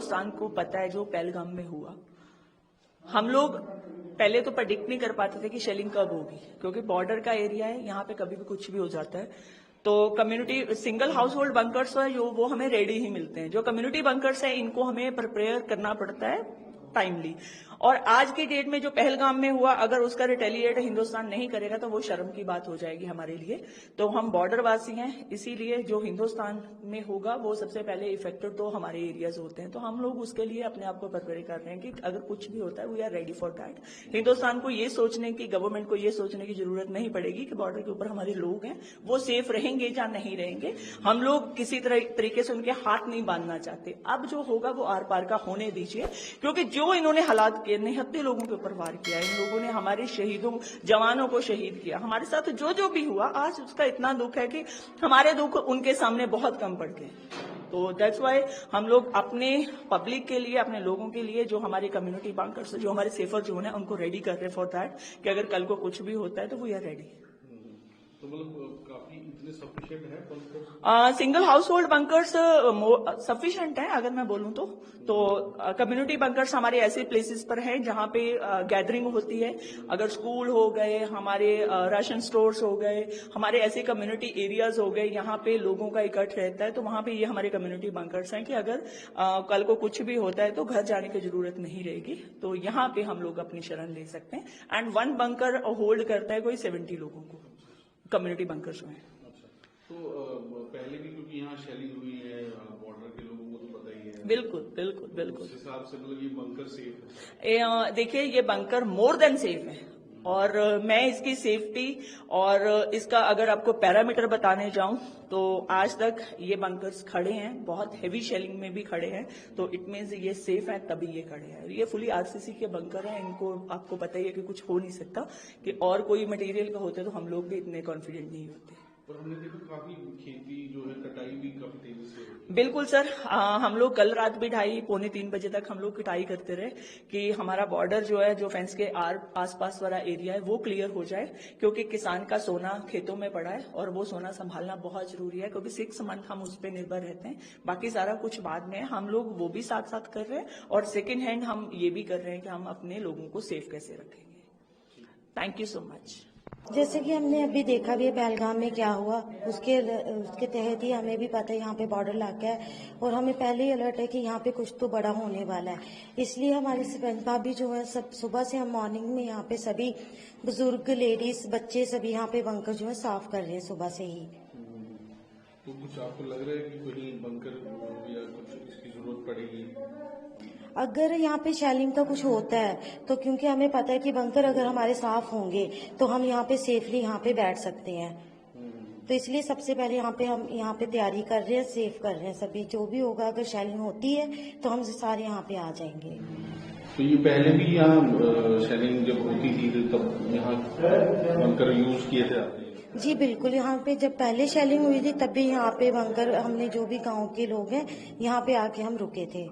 हिंदुस्तान को पता है जो पहलगाम में हुआ। हम लोग पहले तो प्रेडिक्ट नहीं कर पाते थे कि शेलिंग कब होगी, क्योंकि बॉर्डर का एरिया है, यहाँ पे कभी भी कुछ भी हो जाता है। तो community single house hold bunkers है जो वो हमें रेडी ही मिलते हैं। जो कम्युनिटी बंकर्स है इनको हमें प्रिपेयर करना पड़ता है टाइमली। और आज की डेट में जो पहलगाम में हुआ, अगर उसका रिटेलिएट हिंदुस्तान नहीं करेगा तो वो शर्म की बात हो जाएगी हमारे लिए। तो हम बॉर्डरवासी हैं, इसीलिए जो हिंदुस्तान में होगा वो सबसे पहले इफेक्टेड तो हमारे एरियाज होते हैं। तो हम लोग उसके लिए अपने आप को प्रिपेयर कर रहे हैं कि अगर कुछ भी होता है we are ready for that. Hindustan को ये सोचने की, गवर्नमेंट को ये सोचने की जरूरत नहीं पड़ेगी कि बॉर्डर के ऊपर हमारे लोग हैं वो सेफ रहेंगे या नहीं रहेंगे। हम लोग किसी तरीके से उनके हाथ नहीं बांधना चाहते। अब जो होगा वो आर पार का होने दीजिए, क्योंकि जो इन्होंने हालात किए, निहत्थे लोगों के ऊपर वार किया, इन लोगों ने हमारे शहीदों जवानों को शहीद किया। हमारे साथ जो भी हुआ आज उसका इतना दुख है कि हमारे दुख उनके सामने बहुत कम पड़ गए। तो दैट्स वाई हम लोग अपने पब्लिक के लिए, अपने लोगों के लिए, जो हमारे कम्युनिटी बंकर्स, जो हमारे सेफर जोन है, उनको रेडी कर रहे फॉर दैट कि अगर कल को कुछ भी होता है तो वी आर रेडी। तो मतलब काफी इतने सफिशिएंट है bunkers? Single house hold bunkers sufficient है अगर मैं बोलूं तो। कम्युनिटी बंकर्स हमारे ऐसे प्लेसेस पर हैं जहां पे गैदरिंग होती है। अगर स्कूल हो गए, हमारे राशन स्टोर्स हो गए, हमारे ऐसे कम्युनिटी एरियाज हो गए, यहाँ पे लोगों का इकट्ठ रहता है, तो वहां पे ये हमारे कम्युनिटी बंकर्स हैं कि अगर कल को कुछ भी होता है तो घर जाने की जरूरत नहीं रहेगी। तो यहाँ पे हम लोग अपनी शरण ले सकते हैं। एंड वन बंकर होल्ड करता है कोई 70 लोगों को, कम्युनिटी बंकर्स में। तो पहले भी क्योंकि यहाँ शेलिंग हुई है, बॉर्डर के लोगों को तो पता ही है। बिल्कुल बिल्कुल बिल्कुल। उस हिसाब से मतलब ये बंकर सेफ है? देखिए ये बंकर मोर देन सेफ है, और मैं इसकी सेफ्टी और इसका अगर आपको पैरामीटर बताने जाऊं तो आज तक ये बंकर्स खड़े हैं, बहुत हेवी शेलिंग में भी खड़े हैं, तो इट मीन्स ये सेफ है तभी ये खड़े हैं। ये फुली आरसीसी के बंकर हैं, इनको आपको पता ही है कि कुछ हो नहीं सकता। कि और कोई मटेरियल का होते तो हम लोग भी इतने कॉन्फिडेंट नहीं होते। और हमने देखा काफी खेती जो है, कटाई भी काफी तेजी से होती है। बिल्कुल सर, हम लोग कल रात भी 2:30-3 बजे तक हम लोग कटाई करते रहे कि हमारा बॉर्डर जो है, जो फेंस के आसपास वाला एरिया है वो क्लियर हो जाए, क्योंकि किसान का सोना खेतों में पड़ा है और वो सोना संभालना बहुत जरूरी है, क्योंकि 6 मंथ हम उस पर निर्भर रहते हैं। बाकी सारा कुछ बाद में हम लोग वो भी साथ साथ कर रहे हैं, और सेकेंड हैंड हम ये भी कर रहे हैं कि हम अपने लोगों को सेफ कैसे रखेंगे। Thank you so much. जैसे कि हमने अभी देखा भी है पहलगाम में क्या हुआ, उसके तहत ही हमें भी पता है यहाँ पे बॉर्डर इलाका है, और हमें पहले ही अलर्ट है कि यहाँ पे कुछ तो बड़ा होने वाला है। इसलिए हमारे सरपंच भाभी जो है, सब सुबह से हम मॉर्निंग में यहाँ पे सभी बुजुर्ग, लेडीज, बच्चे सभी यहाँ पे बंकर जो है साफ कर रहे हैं सुबह से ही। तो कुछ आपको लग रहा है कि कहीं बंकर या कुछ इसकी जरूरत पड़ेगी? अगर यहाँ पे शेलिंग का कुछ होता है तो, क्योंकि हमें पता है कि बंकर अगर हमारे साफ होंगे तो हम यहाँ पे सेफली यहाँ पे बैठ सकते हैं, तो इसलिए सबसे पहले हम यहाँ पे तैयारी कर रहे हैं, सेफ कर रहे हैं सभी। जो भी होगा, अगर शेलिंग होती है तो हम सारे यहाँ पे आ जाएंगे। तो ये पहले भी यहाँ शेलिंग जब होती थी तब यहाँ बंकर यूज किए थे आपने? जी बिल्कुल, यहाँ पे जब पहले शेलिंग हुई थी तब भी यहाँ पे बंकर, हमने जो भी गाँव के लोग हैं यहाँ पे आके हम रुके थे।